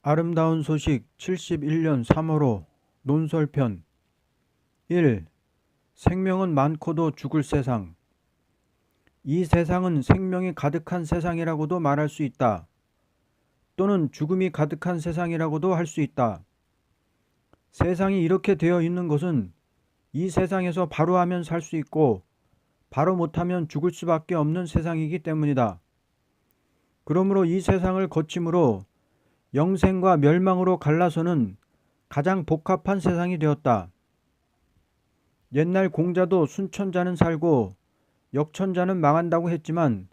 아름다운 소식 71년 3월호 논설편 1. 생명은 많고도 죽을 세상. 이 세상은 생명이 가득한 세상이라고도 말할 수 있다. 또는 죽음이 가득한 세상이라고도 할 수 있다. 세상이 이렇게 되어 있는 것은 이 세상에서 바로 하면 살 수 있고 바로 못하면 죽을 수밖에 없는 세상이기 때문이다. 그러므로 이 세상을 거침으로 영생과 멸망으로 갈라서는 가장 복합한 세상이 되었다. 옛날 공자도 순천자는 살고 역천자는 망한다고 했지만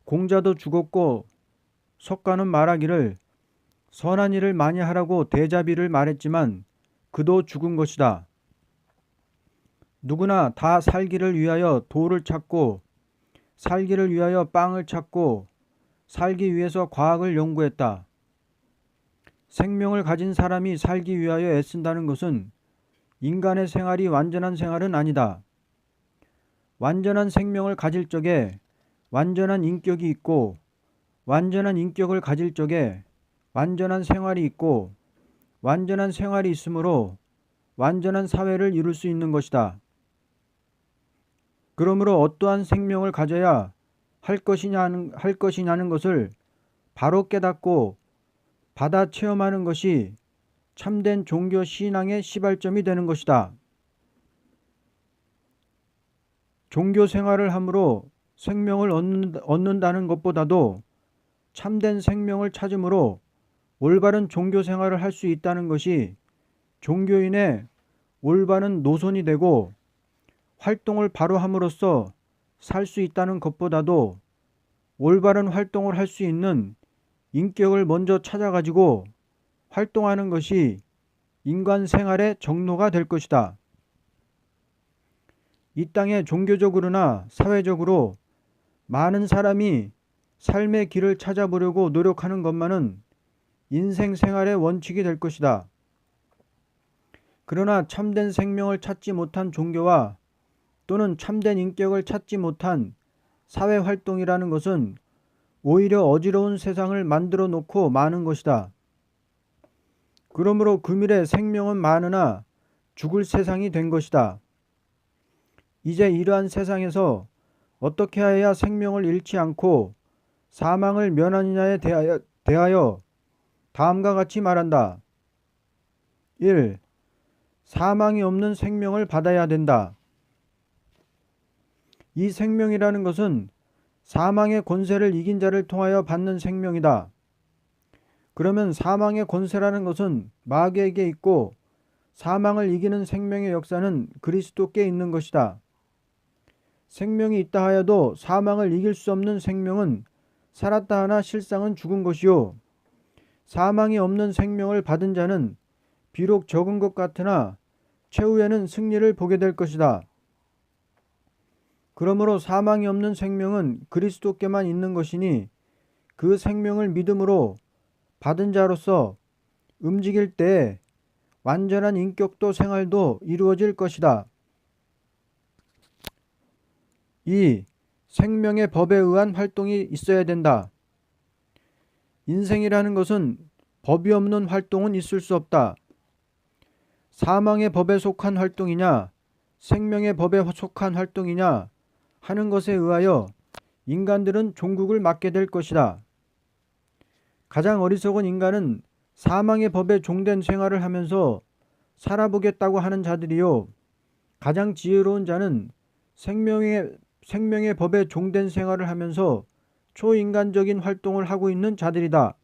공자도 죽었고 석가는 말하기를 선한 일을 많이 하라고 대자비를 말했지만 그도 죽은 것이다. 누구나 다 살기를 위하여 돌을 찾고 살기를 위하여 빵을 찾고 살기 위해서 과학을 연구했다. 생명을 가진 사람이 살기 위하여 애쓴다는 것은 인간의 생활이 완전한 생활은 아니다. 완전한 생명을 가질 적에 완전한 인격이 있고 완전한 인격을 가질 적에 완전한 생활이 있고 완전한 생활이 있으므로 완전한 사회를 이룰 수 있는 것이다. 그러므로 어떠한 생명을 가져야 할 것이냐는 것을 바로 깨닫고 받아 체험하는 것이 참된 종교 신앙의 시발점이 되는 것이다. 종교 생활을 함으로 생명을 얻는다는 것보다도 참된 생명을 찾음으로 올바른 종교 생활을 할 수 있다는 것이 종교인의 올바른 노선이 되고 활동을 바로 함으로써 살 수 있다는 것보다도 올바른 활동을 할 수 있는 인격을 먼저 찾아가지고 활동하는 것이 인간 생활의 정로가 될 것이다. 이 땅에 종교적으로나 사회적으로 많은 사람이 삶의 길을 찾아보려고 노력하는 것만은 인생 생활의 원칙이 될 것이다. 그러나 참된 생명을 찾지 못한 종교와 또는 참된 인격을 찾지 못한 사회 활동이라는 것은 오히려 어지러운 세상을 만들어 놓고 마는 것이다. 그러므로 금일의 생명은 많으나 죽을 세상이 된 것이다. 이제 이러한 세상에서 어떻게 해야 생명을 잃지 않고 사망을 면하느냐에 대하여 다음과 같이 말한다. 1. 사망이 없는 생명을 받아야 된다. 이 생명이라는 것은 사망의 권세를 이긴 자를 통하여 받는 생명이다. 그러면 사망의 권세라는 것은 마귀에게 있고 사망을 이기는 생명의 역사는 그리스도께 있는 것이다. 생명이 있다 하여도 사망을 이길 수 없는 생명은 살았다 하나 실상은 죽은 것이요. 사망이 없는 생명을 받은 자는 비록 적은 것 같으나 최후에는 승리를 보게 될 것이다. 그러므로 사망이 없는 생명은 그리스도께만 있는 것이니 그 생명을 믿음으로 받은 자로서 움직일 때에 완전한 인격도 생활도 이루어질 것이다. 2. 생명의 법에 의한 활동이 있어야 된다. 인생이라는 것은 법이 없는 활동은 있을 수 없다. 사망의 법에 속한 활동이냐 생명의 법에 속한 활동이냐 하는 것에 의하여 인간들은 종국을 맞게 될 것이다. 가장 어리석은 인간은 사망의 법에 종된 생활을 하면서 살아보겠다고 하는 자들이요. 가장 지혜로운 자는 생명의 법에 종된 생활을 하면서 초인간적인 활동을 하고 있는 자들이다.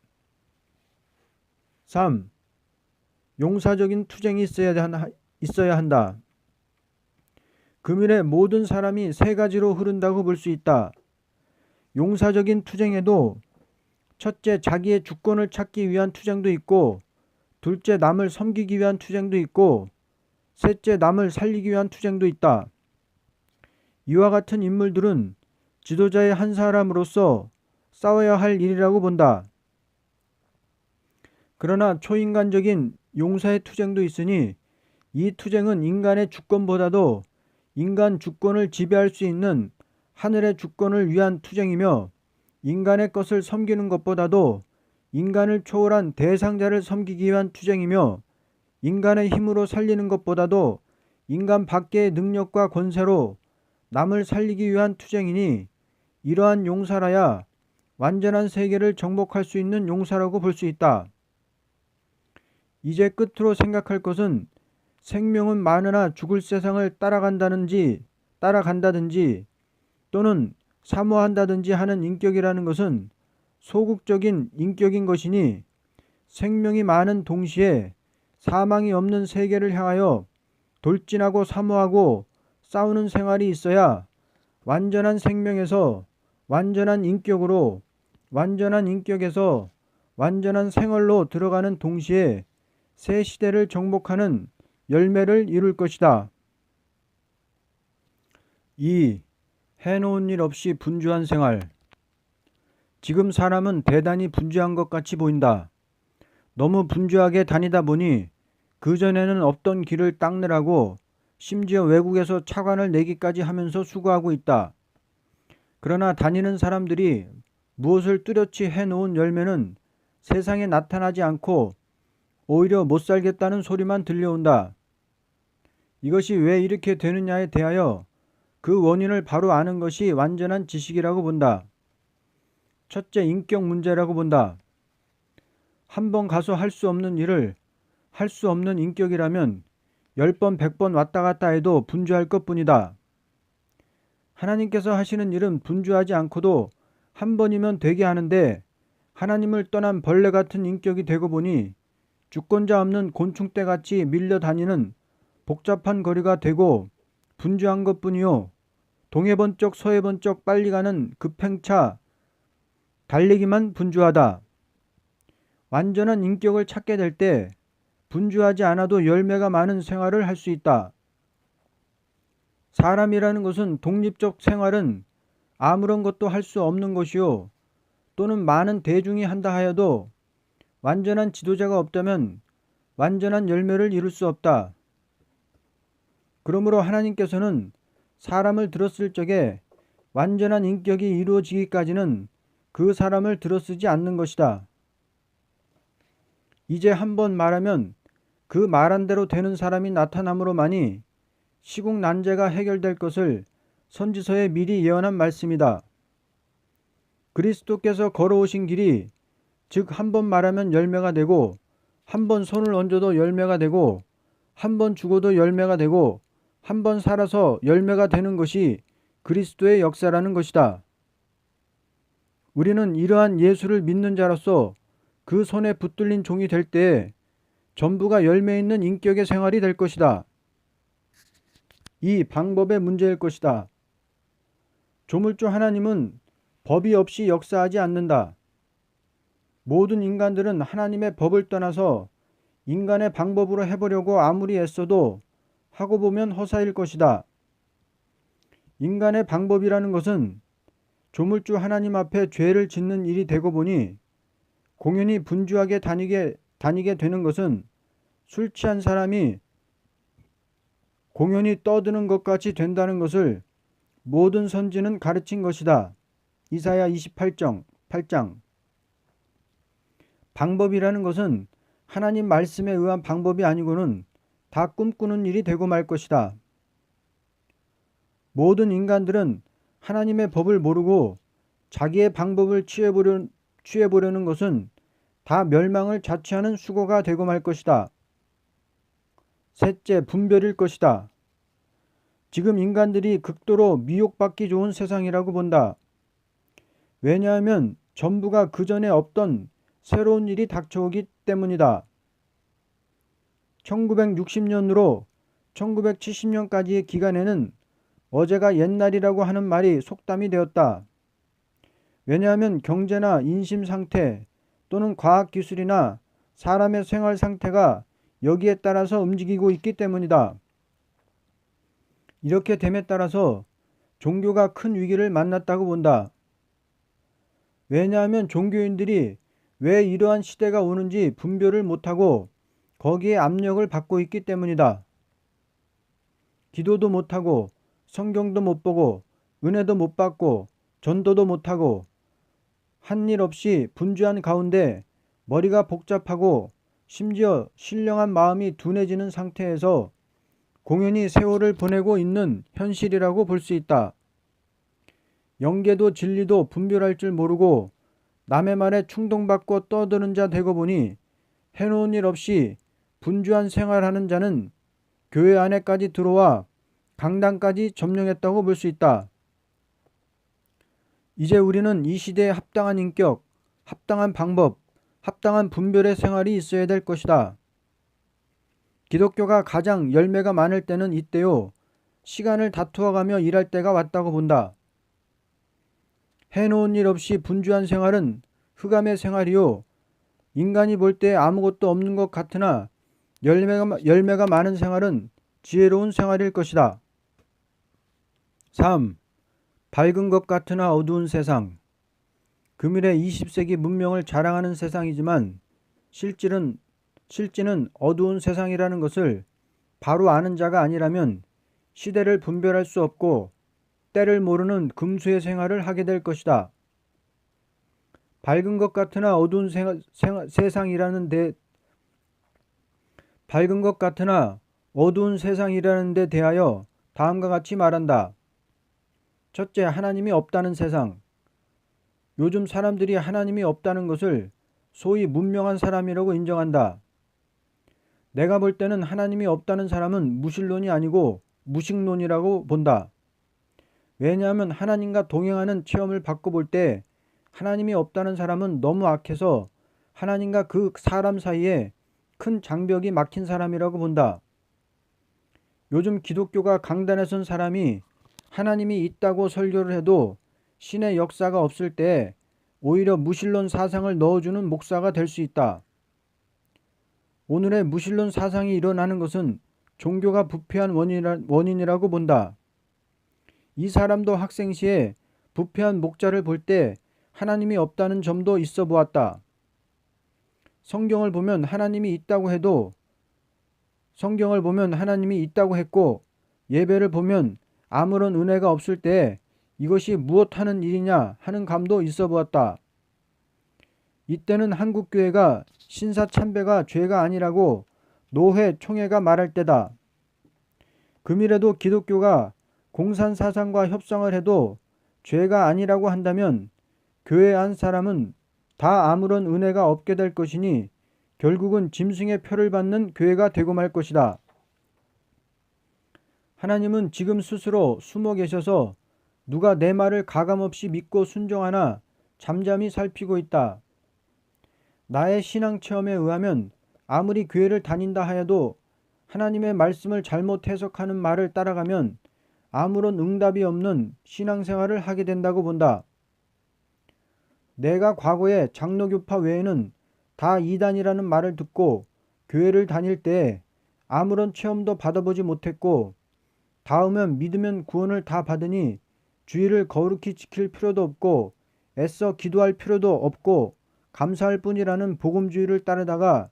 3. 용사적인 투쟁이 있어야 한다. 금일의 모든 사람이 세 가지로 흐른다고 볼 수 있다. 용사적인 투쟁에도 첫째, 자기의 주권을 찾기 위한 투쟁도 있고, 둘째, 남을 섬기기 위한 투쟁도 있고, 셋째, 남을 살리기 위한 투쟁도 있다. 이와 같은 인물들은 지도자의 한 사람으로서 싸워야 할 일이라고 본다. 그러나 초인간적인 용사의 투쟁도 있으니 이 투쟁은 인간의 주권보다도 인간 주권을 지배할 수 있는 하늘의 주권을 위한 투쟁이며 인간의 것을 섬기는 것보다도 인간을 초월한 대상자를 섬기기 위한 투쟁이며 인간의 힘으로 살리는 것보다도 인간 밖의 능력과 권세로 남을 살리기 위한 투쟁이니 이러한 용사라야 완전한 세계를 정복할 수 있는 용사라고 볼 수 있다. 이제 끝으로 생각할 것은 생명은 많으나 죽을 세상을 따라간다든지 또는 사모한다든지 하는 인격이라는 것은 소극적인 인격인 것이니 생명이 많은 동시에 사망이 없는 세계를 향하여 돌진하고 사모하고 싸우는 생활이 있어야 완전한 생명에서 완전한 인격으로 완전한 인격에서 완전한 생활로 들어가는 동시에 새 시대를 정복하는 열매를 이룰 것이다. 2. 해놓은 일 없이 분주한 생활. 지금 사람은 대단히 분주한 것 같이 보인다. 너무 분주하게 다니다 보니 그전에는 없던 길을 닦느라고 심지어 외국에서 차관을 내기까지 하면서 수고하고 있다. 그러나 다니는 사람들이 무엇을 뚜렷이 해놓은 열매는 세상에 나타나지 않고 오히려 못 살겠다는 소리만 들려온다. 이것이 왜 이렇게 되느냐에 대하여 그 원인을 바로 아는 것이 완전한 지식이라고 본다. 첫째, 인격 문제라고 본다. 한 번 가서 할 수 없는 일을 할 수 없는 인격이라면 10번, 100번 왔다 갔다 해도 분주할 것뿐이다. 하나님께서 하시는 일은 분주하지 않고도 한 번이면 되게 하는데 하나님을 떠난 벌레 같은 인격이 되고 보니 주권자 없는 곤충떼같이 밀려다니는 복잡한 거리가 되고 분주한 것뿐이요. 동해 번쩍 서해 번쩍 빨리 가는 급행차 달리기만 분주하다. 완전한 인격을 찾게 될 때 분주하지 않아도 열매가 많은 생활을 할 수 있다. 사람이라는 것은 독립적 생활은 아무런 것도 할 수 없는 것이요. 또는 많은 대중이 한다 하여도 완전한 지도자가 없다면 완전한 열매를 이룰 수 없다. 그러므로 하나님께서는 사람을 들었을 적에 완전한 인격이 이루어지기까지는 그 사람을 들어쓰지 않는 것이다. 이제 한번 말하면 그 말한 대로 되는 사람이 나타남으로만이 시국 난제가 해결될 것을 선지서에 미리 예언한 말씀이다. 그리스도께서 걸어오신 길이 즉 한 번 말하면 열매가 되고 한 번 손을 얹어도 열매가 되고 한 번 죽어도 열매가 되고 한 번 살아서 열매가 되는 것이 그리스도의 역사라는 것이다. 우리는 이러한 예수를 믿는 자로서 그 손에 붙들린 종이 될 때에 전부가 열매 있는 인격의 생활이 될 것이다. 이 방법의 문제일 것이다. 조물주 하나님은 법이 없이 역사하지 않는다. 모든 인간들은 하나님의 법을 떠나서 인간의 방법으로 해보려고 아무리 애써도 하고 보면 허사일 것이다. 인간의 방법이라는 것은 조물주 하나님 앞에 죄를 짓는 일이 되고 보니 공연히 분주하게 다니게 되는 것은 술 취한 사람이 공연히 떠드는 것 같이 된다는 것을 모든 선지는 가르친 것이다. 이사야 28장 8장. 방법이라는 것은 하나님 말씀에 의한 방법이 아니고는 다 꿈꾸는 일이 되고 말 것이다. 모든 인간들은 하나님의 법을 모르고 자기의 방법을 취해보려는 것은 다 멸망을 자취하는 수고가 되고 말 것이다. 셋째, 분별일 것이다. 지금 인간들이 극도로 미혹받기 좋은 세상이라고 본다. 왜냐하면 전부가 그 전에 없던 새로운 일이 닥쳐오기 때문이다. 1960년으로 1970년까지의 기간에는 어제가 옛날이라고 하는 말이 속담이 되었다. 왜냐하면 경제나 인심 상태 또는 과학기술이나 사람의 생활 상태가 여기에 따라서 움직이고 있기 때문이다. 이렇게 됨에 따라서 종교가 큰 위기를 만났다고 본다. 왜냐하면 종교인들이 왜 이러한 시대가 오는지 분별을 못하고 거기에 압력을 받고 있기 때문이다. 기도도 못하고 성경도 못 보고 은혜도 못 받고 전도도 못하고 한 일 없이 분주한 가운데 머리가 복잡하고 심지어 신령한 마음이 둔해지는 상태에서 공연히 세월을 보내고 있는 현실이라고 볼 수 있다. 영계도 진리도 분별할 줄 모르고 남의 말에 충동받고 떠드는 자 되고 보니 해놓은 일 없이 분주한 생활하는 자는 교회 안에까지 들어와 강당까지 점령했다고 볼 수 있다. 이제 우리는 이 시대에 합당한 인격, 합당한 방법, 합당한 분별의 생활이 있어야 될 것이다. 기독교가 가장 열매가 많을 때는 이때요. 시간을 다투어가며 일할 때가 왔다고 본다. 해놓은 일 없이 분주한 생활은 흑암의 생활이요. 인간이 볼 때 아무것도 없는 것 같으나 열매가 많은 생활은 지혜로운 생활일 것이다. 3. 밝은 것 같으나 어두운 세상. 금일의 20세기 문명을 자랑하는 세상이지만 실질은 어두운 세상이라는 것을 바로 아는 자가 아니라면 시대를 분별할 수 없고 때를 모르는 금수의 생활을 하게 될 것이다. 밝은 것 같으나 어두운 세상이라는 데 대하여 다음과 같이 말한다. 첫째, 하나님이 없다는 세상. 요즘 사람들이 하나님이 없다는 것을 소위 문명한 사람이라고 인정한다. 내가 볼 때는 하나님이 없다는 사람은 무신론이 아니고 무식론이라고 본다. 왜냐하면 하나님과 동행하는 체험을 바꿔볼 때 하나님이 없다는 사람은 너무 악해서 하나님과 그 사람 사이에 큰 장벽이 막힌 사람이라고 본다. 요즘 기독교가 강단에 선 사람이 하나님이 있다고 설교를 해도 신의 역사가 없을 때 오히려 무신론 사상을 넣어주는 목사가 될 수 있다. 오늘의 무신론 사상이 일어나는 것은 종교가 부패한 원인이라고 본다. 이 사람도 학생 시에 부패한 목자를 볼 때 하나님이 없다는 점도 있어 보았다. 성경을 보면 하나님이 있다고 했고 예배를 보면 아무런 은혜가 없을 때 이것이 무엇하는 일이냐 하는 감도 있어 보았다. 이때는 한국교회가 신사참배가 죄가 아니라고 노회 총회가 말할 때다. 금일에도 기독교가 공산사상과 협상을 해도 죄가 아니라고 한다면 교회 안 사람은 다 아무런 은혜가 없게 될 것이니 결국은 짐승의 표를 받는 교회가 되고 말 것이다. 하나님은 지금 스스로 숨어 계셔서 누가 내 말을 가감없이 믿고 순종하나 잠잠히 살피고 있다. 나의 신앙 체험에 의하면 아무리 교회를 다닌다 하여도 하나님의 말씀을 잘못 해석하는 말을 따라가면 아무런 응답이 없는 신앙생활을 하게 된다고 본다. 내가 과거에 장로교파 외에는 다 이단이라는 말을 듣고 교회를 다닐 때 아무런 체험도 받아보지 못했고 닿으면 믿으면 구원을 다 받으니 주의를 거룩히 지킬 필요도 없고 애써 기도할 필요도 없고 감사할 뿐이라는 복음주의를 따르다가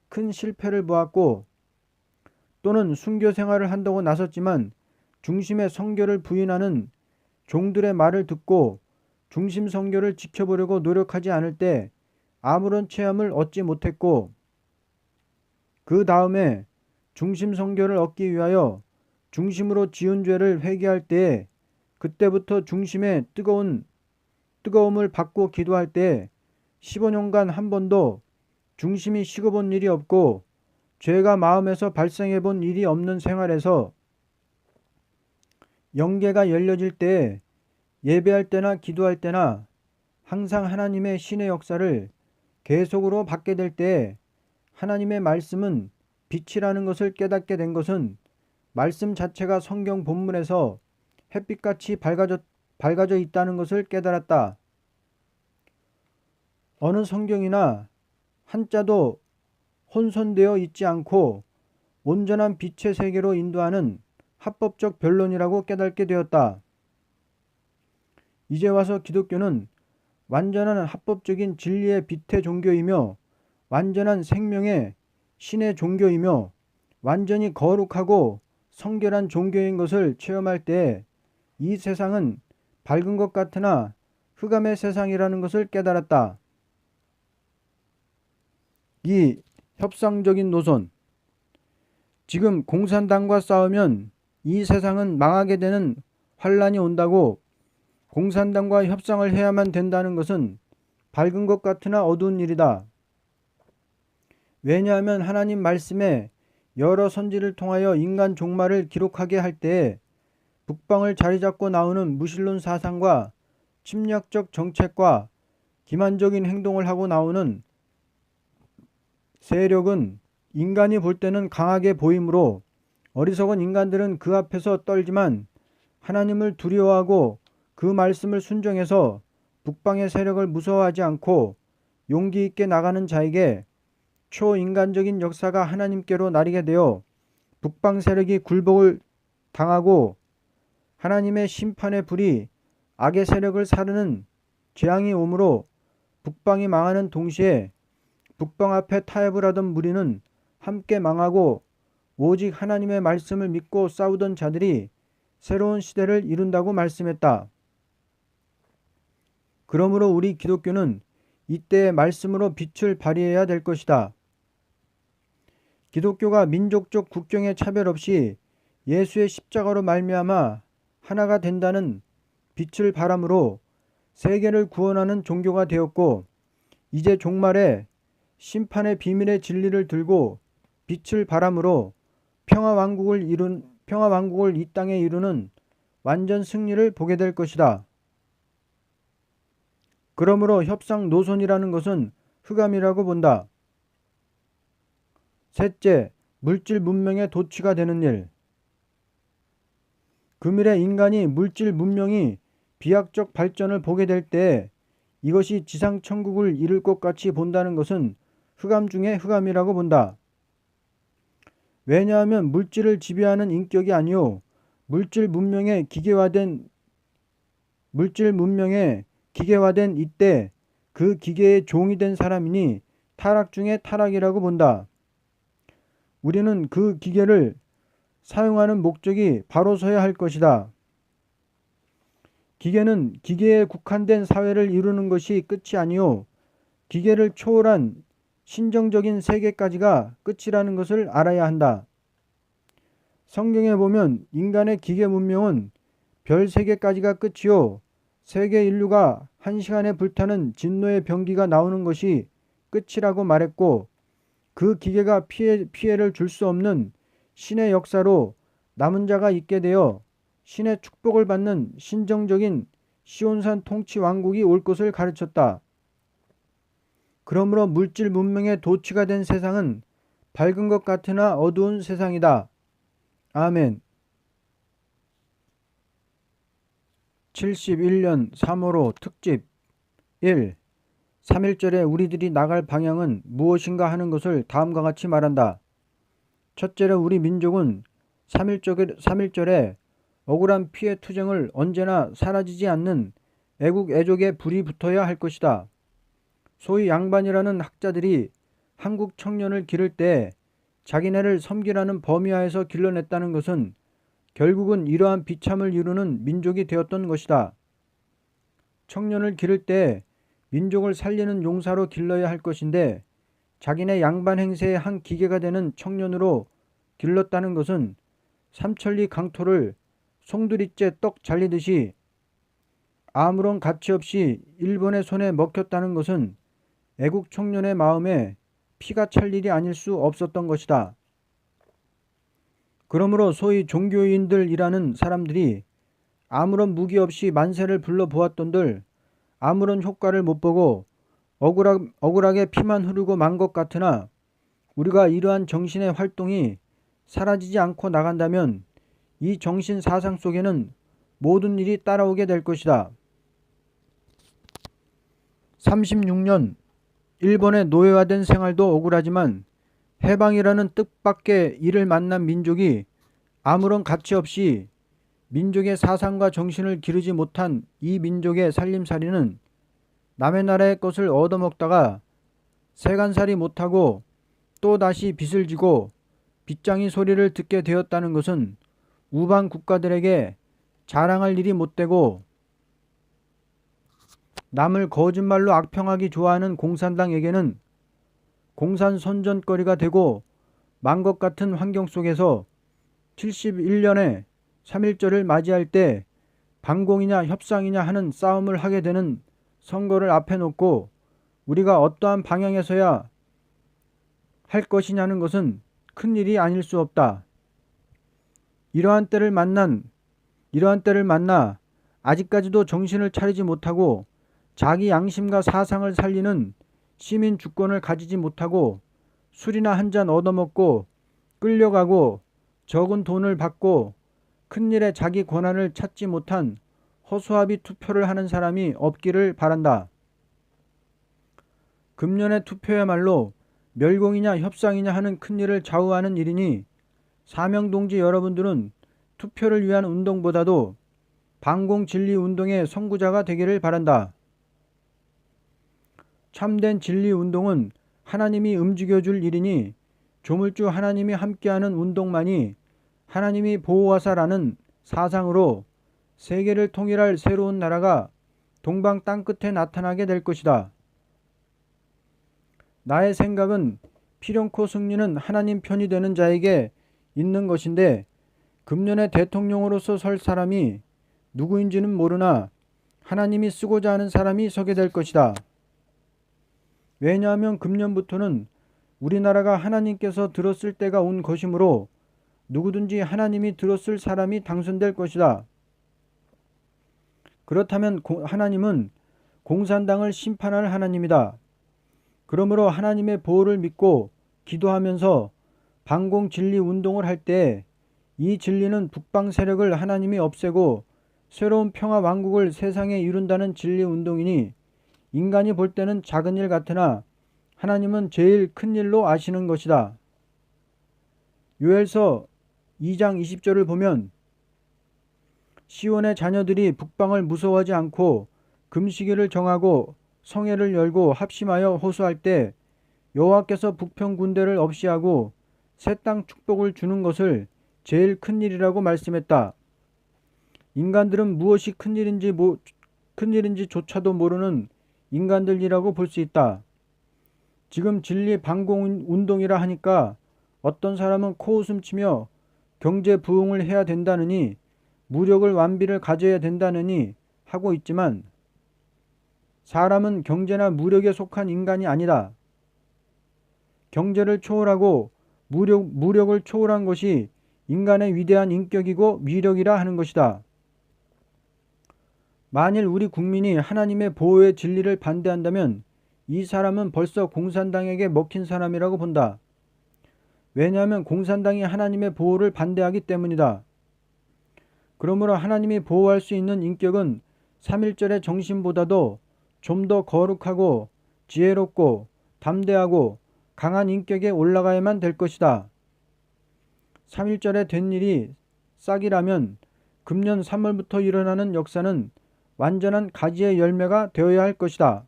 큰 실패를 보았고 또는 순교 생활을 한다고 나섰지만 중심의 성교를 부인하는 종들의 말을 듣고 중심 성교를 지켜보려고 노력하지 않을 때 아무런 체험을 얻지 못했고 그 다음에 중심 성교를 얻기 위하여 중심으로 지은 죄를 회개할 때에 그때부터 중심의 뜨거움을 받고 기도할 때 15년간 한 번도 중심이 식어본 일이 없고 죄가 마음에서 발생해 본 일이 없는 생활에서 영계가 열려질 때 예배할 때나 기도할 때나 항상 하나님의 신의 역사를 계속으로 받게 될 때 하나님의 말씀은 빛이라는 것을 깨닫게 된 것은 말씀 자체가 성경 본문에서 햇빛같이 밝아져 있다는 것을 깨달았다. 어느 성경이나 한자도 혼선되어 있지 않고 온전한 빛의 세계로 인도하는 합법적 변론이라고 깨닫게 되었다. 이제 와서 기독교는 완전한 합법적인 진리의 빛의 종교이며 완전한 생명의 신의 종교이며 완전히 거룩하고 성결한 종교인 것을 체험할 때 이 세상은 밝은 것 같으나 흑암의 세상이라는 것을 깨달았다. 2. 협상적인 노선. 지금 공산당과 싸우면 이 세상은 망하게 되는 환란이 온다고 공산당과 협상을 해야만 된다는 것은 밝은 것 같으나 어두운 일이다. 왜냐하면 하나님 말씀에 여러 선지를 통하여 인간 종말을 기록하게 할 때에 북방을 자리잡고 나오는 무신론 사상과 침략적 정책과 기만적인 행동을 하고 나오는 세력은 인간이 볼 때는 강하게 보이므로 어리석은 인간들은 그 앞에서 떨지만 하나님을 두려워하고 그 말씀을 순종해서 북방의 세력을 무서워하지 않고 용기 있게 나가는 자에게 초인간적인 역사가 하나님께로 나리게 되어 북방 세력이 굴복을 당하고 하나님의 심판의 불이 악의 세력을 사르는 재앙이 오므로 북방이 망하는 동시에 북방 앞에 타협을 하던 무리는 함께 망하고 오직 하나님의 말씀을 믿고 싸우던 자들이 새로운 시대를 이룬다고 말씀했다. 그러므로 우리 기독교는 이때의 말씀으로 빛을 발휘해야 될 것이다. 기독교가 민족적 국경의 차별 없이 예수의 십자가로 말미암아 하나가 된다는 빛을 바람으로 세계를 구원하는 종교가 되었고 이제 종말에 심판의 비밀의 진리를 들고 빛을 바람으로 평화왕국을 이 땅에 이루는 완전 승리를 보게 될 것이다. 그러므로 협상 노선이라는 것은 흑암이라고 본다. 셋째, 물질 문명의 도취가 되는 일. 금일의 인간이 물질 문명이 비약적 발전을 보게 될 때 이것이 지상 천국을 이룰 것 같이 본다는 것은 흑암 중에 흑암이라고 본다. 왜냐하면 물질을 지배하는 인격이 아니요 물질 문명의 기계화된 이때 그 기계의 종이 된 사람이니 타락 중에 타락이라고 본다. 우리는 그 기계를 사용하는 목적이 바로 서야 할 것이다. 기계는 기계에 국한된 사회를 이루는 것이 끝이 아니요 기계를 초월한 신정적인 세계까지가 끝이라는 것을 알아야 한다. 성경에 보면 인간의 기계 문명은 별 3개까지가 끝이요 세계 인류가 1시간에 불타는 진노의 병기가 나오는 것이 끝이라고 말했고 그 기계가 피해를 줄 수 없는 신의 역사로 남은 자가 있게 되어 신의 축복을 받는 신정적인 시온산 통치 왕국이 올 것을 가르쳤다. 그러므로 물질 문명의 도취가 된 세상은 밝은 것 같으나 어두운 세상이다. 아멘. 71년 3월호 특집 1. 3.1절에 우리들이 나갈 방향은 무엇인가 하는 것을 다음과 같이 말한다. 첫째로 우리 민족은 3.1절에 억울한 피해 투쟁을 언제나 사라지지 않는 애국 애족의 불이 붙어야 할 것이다. 소위 양반이라는 학자들이 한국 청년을 기를 때 자기네를 섬기라는 범위하에서 길러냈다는 것은 결국은 이러한 비참을 이루는 민족이 되었던 것이다. 청년을 기를 때 민족을 살리는 용사로 길러야 할 것인데 자기네 양반 행세의 한 기계가 되는 청년으로 길렀다는 것은 삼천리 강토를 송두리째 떡 잘리듯이 아무런 가치 없이 일본의 손에 먹혔다는 것은 애국 청년의 마음에 피가 찰 일이 아닐 수 없었던 것이다. 그러므로 소위 종교인들이라는 사람들이 아무런 무기 없이 만세를 불러보았던들 아무런 효과를 못 보고 억울하게 피만 흐르고 만 것 같으나 우리가 이러한 정신의 활동이 사라지지 않고 나간다면 이 정신 사상 속에는 모든 일이 따라오게 될 것이다. 36년 일본의 노예화된 생활도 억울하지만 해방이라는 뜻밖의 일을 만난 민족이 아무런 가치 없이 민족의 사상과 정신을 기르지 못한 이 민족의 살림살이는 남의 나라의 것을 얻어먹다가 세간살이 못하고 또다시 빚을 지고 빚장이 소리를 듣게 되었다는 것은 우방 국가들에게 자랑할 일이 못되고 남을 거짓말로 악평하기 좋아하는 공산당에게는 공산 선전거리가 되고 만 것 같은 환경 속에서 71년에 3.1절을 맞이할 때 반공이냐 협상이냐 하는 싸움을 하게 되는 선거를 앞에 놓고 우리가 어떠한 방향에서야 할 것이냐는 것은 큰일이 아닐 수 없다. 이러한 때를 만나 아직까지도 정신을 차리지 못하고 자기 양심과 사상을 살리는 시민 주권을 가지지 못하고 술이나 한 잔 얻어먹고 끌려가고 적은 돈을 받고 큰일에 자기 권한을 찾지 못한 허수아비 투표를 하는 사람이 없기를 바란다. 금년의 투표야말로 멸공이냐 협상이냐 하는 큰일을 좌우하는 일이니 사명동지 여러분들은 투표를 위한 운동보다도 반공진리운동의 선구자가 되기를 바란다. 참된 진리운동은 하나님이 움직여줄 일이니 조물주 하나님이 함께하는 운동만이 하나님이 보호하사라는 사상으로 세계를 통일할 새로운 나라가 동방 땅끝에 나타나게 될 것이다. 나의 생각은 필연코 승리는 하나님 편이 되는 자에게 있는 것인데 금년의 대통령으로서 설 사람이 누구인지는 모르나 하나님이 쓰고자 하는 사람이 서게 될 것이다. 왜냐하면 금년부터는 우리나라가 하나님께서 들었을 때가 온 것이므로 누구든지 하나님이 들었을 사람이 당선될 것이다. 그렇다면 하나님은 공산당을 심판할 하나님이다. 그러므로 하나님의 보호를 믿고 기도하면서 반공진리 운동을 할 때 이 진리는 북방 세력을 하나님이 없애고 새로운 평화 왕국을 세상에 이룬다는 진리 운동이니 인간이 볼 때는 작은 일 같으나 하나님은 제일 큰 일로 아시는 것이다. 요엘서 2장 20절을 보면 시온의 자녀들이 북방을 무서워하지 않고 금식일을 정하고 성회를 열고 합심하여 호소할 때 여호와께서 북평 군대를 없이하고 새 땅 축복을 주는 것을 제일 큰 일이라고 말씀했다. 인간들은 무엇이 큰일인지조차도 모르는 인간들이라고 볼 수 있다. 지금 진리 반공 운동이라 하니까 어떤 사람은 코웃음 치며 경제 부흥을 해야 된다느니 무력을 완비를 가져야 된다느니 하고 있지만 사람은 경제나 무력에 속한 인간이 아니다. 경제를 초월하고 무력을 초월한 것이 인간의 위대한 인격이고 위력이라 하는 것이다. 만일 우리 국민이 하나님의 보호의 진리를 반대한다면 이 사람은 벌써 공산당에게 먹힌 사람이라고 본다. 왜냐하면 공산당이 하나님의 보호를 반대하기 때문이다. 그러므로 하나님이 보호할 수 있는 인격은 3.1절의 정신보다도 좀 더 거룩하고 지혜롭고 담대하고 강한 인격에 올라가야만 될 것이다. 3.1절에 된 일이 싹이라면 금년 3월부터 일어나는 역사는 완전한 가지의 열매가 되어야 할 것이다.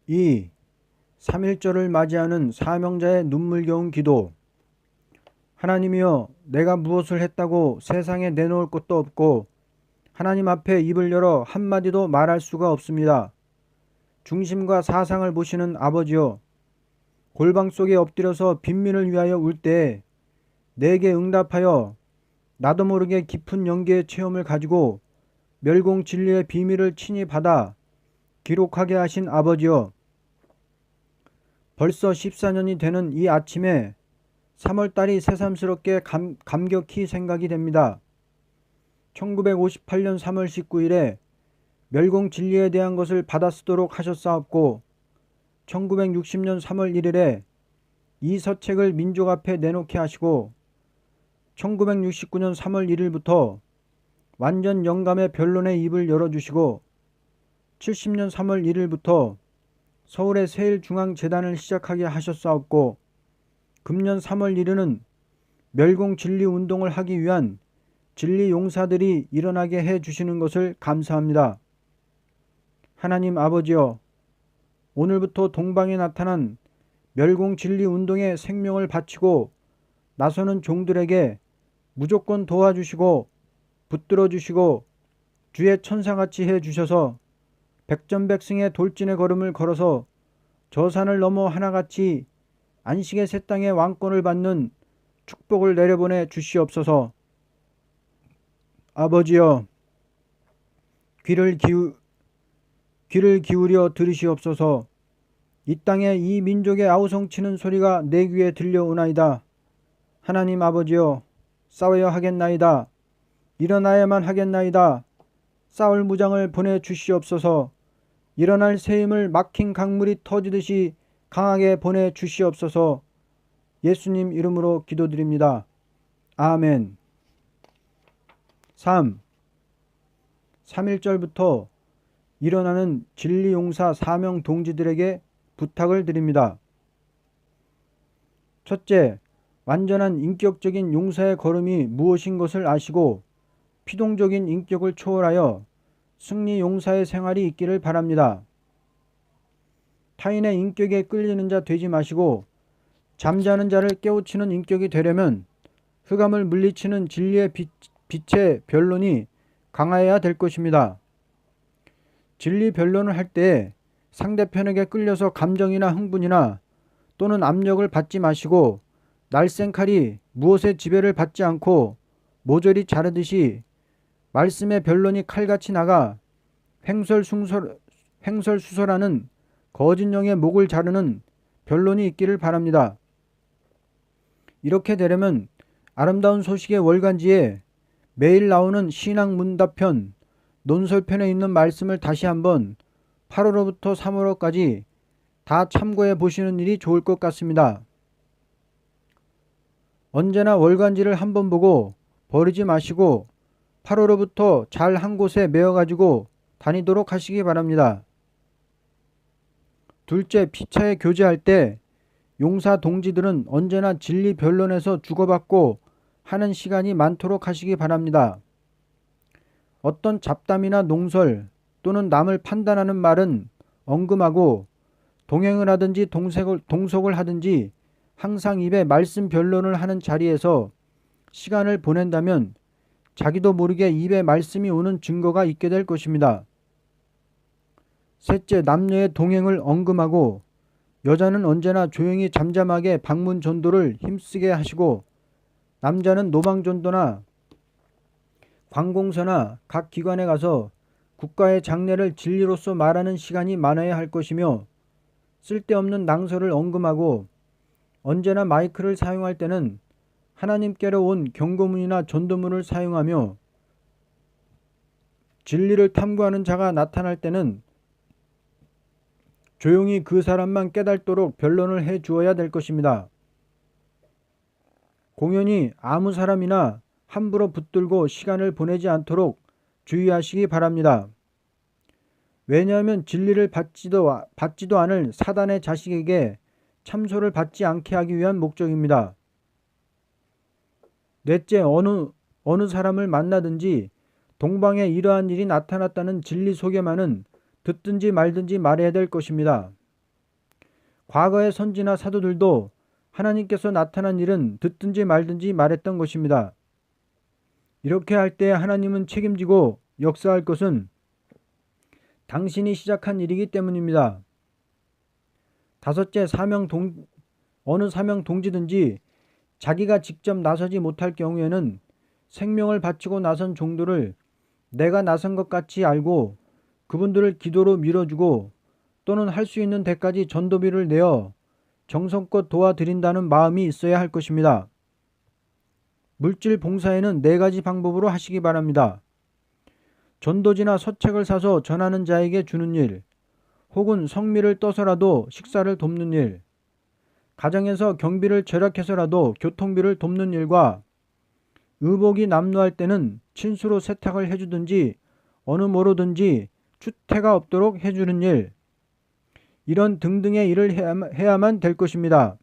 2. 3.1절을 맞이하는 사명자의 눈물겨운 기도. 하나님이여, 내가 무엇을 했다고 세상에 내놓을 것도 없고 하나님 앞에 입을 열어 한마디도 말할 수가 없습니다. 중심과 사상을 보시는 아버지여, 골방 속에 엎드려서 빈민을 위하여 울 때에 내게 응답하여 나도 모르게 깊은 연계의 체험을 가지고 멸공 진리의 비밀을 친히 받아 기록하게 하신 아버지여, 벌써 14년이 되는 이 아침에 3월달이 새삼스럽게 감격히 생각이 됩니다. 1958년 3월 19일에 멸공 진리에 대한 것을 받아 쓰도록 하셨사옵고 1960년 3월 1일에 이 서책을 민족 앞에 내놓게 하시고 1969년 3월 1일부터 완전 영감의 변론의 입을 열어주시고 70년 3월 1일부터 서울의 세일중앙재단을 시작하게 하셨사옵고 금년 3월 1일은 멸공 진리 운동을 하기 위한 진리 용사들이 일어나게 해 주시는 것을 감사합니다. 하나님 아버지여, 오늘부터 동방에 나타난 멸공 진리 운동에 생명을 바치고 나서는 종들에게 무조건 도와주시고 붙들어 주시고 주의 천사같이 해 주셔서 백전백승의 돌진의 걸음을 걸어서 저 산을 넘어 하나같이 안식의 새 땅의 왕권을 받는 축복을 내려보내 주시옵소서. 아버지여, 귀를 기울여 들으시옵소서. 이 땅에 이 민족의 아우성치는 소리가 내 귀에 들려오나이다. 하나님 아버지여, 싸워야 하겠나이다. 일어나야만 하겠나이다. 싸울 무장을 보내주시옵소서. 일어날 새 힘을 막힌 강물이 터지듯이 강하게 보내주시옵소서. 예수님 이름으로 기도드립니다. 아멘. 3.1절부터 일어나는 진리용사 사명 동지들에게 부탁을 드립니다. 첫째, 완전한 인격적인 용사의 걸음이 무엇인 것을 아시고 피동적인 인격을 초월하여 승리 용사의 생활이 있기를 바랍니다. 타인의 인격에 끌리는 자 되지 마시고 잠자는 자를 깨우치는 인격이 되려면 흑암을 물리치는 진리의 빛의 변론이 강하여야 될 것입니다. 진리 변론을 할 때 상대편에게 끌려서 감정이나 흥분이나 또는 압력을 받지 마시고 날쌘 칼이 무엇의 지배를 받지 않고 모조리 자르듯이 말씀의 변론이 칼같이 나가 횡설수설하는 거짓령의 목을 자르는 변론이 있기를 바랍니다. 이렇게 되려면 아름다운 소식의 월간지에 매일 나오는 신앙 문답편, 논설편에 있는 말씀을 다시 한번 8월호부터 3월호까지 다 참고해 보시는 일이 좋을 것 같습니다. 언제나 월간지를 한번 보고 버리지 마시고 8월호부터 잘 한 곳에 메어가지고 다니도록 하시기 바랍니다. 둘째, 피차에 교제할 때 용사 동지들은 언제나 진리 변론에서 주고받고 하는 시간이 많도록 하시기 바랍니다. 어떤 잡담이나 농설 또는 남을 판단하는 말은 엉금하고 동행을 하든지 동석을 하든지 항상 입에 말씀 변론을 하는 자리에서 시간을 보낸다면 자기도 모르게 입에 말씀이 오는 증거가 있게 될 것입니다. 셋째, 남녀의 동행을 엉금하고 여자는 언제나 조용히 잠잠하게 방문 전도를 힘쓰게 하시고 남자는 노방 전도나 관공서나 각 기관에 가서 국가의 장례를 진리로서 말하는 시간이 많아야 할 것이며 쓸데없는 낭설을 엉금하고 언제나 마이크를 사용할 때는 하나님께로 온 경고문이나 전도문을 사용하며 진리를 탐구하는 자가 나타날 때는 조용히 그 사람만 깨닫도록 변론을 해 주어야 될 것입니다. 공연히 아무 사람이나 함부로 붙들고 시간을 보내지 않도록 주의하시기 바랍니다. 왜냐하면 진리를 받지도 않을 사단의 자식에게 참소를 받지 않게 하기 위한 목적입니다. 넷째, 어느 사람을 만나든지 동방에 이러한 일이 나타났다는 진리 소개만은 듣든지 말든지 말해야 될 것입니다. 과거의 선지나 사도들도 하나님께서 나타난 일은 듣든지 말든지 말했던 것입니다. 이렇게 할 때 하나님은 책임지고 역사할 것은 당신이 시작한 일이기 때문입니다. 다섯째, 어느 사명 동지든지 자기가 직접 나서지 못할 경우에는 생명을 바치고 나선 종들을 내가 나선 것 같이 알고 그분들을 기도로 밀어주고 또는 할 수 있는 데까지 전도비를 내어 정성껏 도와드린다는 마음이 있어야 할 것입니다. 물질 봉사에는 4가지 방법으로 하시기 바랍니다. 전도지나 서책을 사서 전하는 자에게 주는 일, 혹은 성미를 떠서라도 식사를 돕는 일, 가정에서 경비를 절약해서라도 교통비를 돕는 일과 의복이 남루할 때는 친수로 세탁을 해주든지 어느 뭐로든지 추태가 없도록 해주는 일, 이런 등등의 일을 해야만 될 것입니다.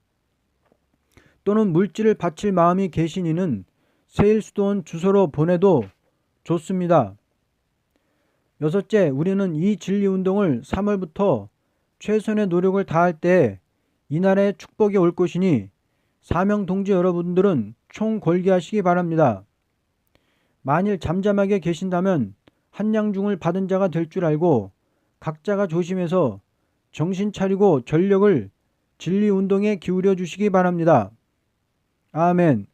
또는 물질을 바칠 마음이 계신 이는 세일수도원 주소로 보내도 좋습니다. 여섯째, 우리는 이 진리운동을 3월부터 최선의 노력을 다할 때 이날의 축복이 올 것이니 사명동지 여러분들은 총궐기하시기 바랍니다. 만일 잠잠하게 계신다면 한양중을 받은 자가 될 줄 알고 각자가 조심해서 정신 차리고 전력을 진리 운동에 기울여 주시기 바랍니다. 아멘.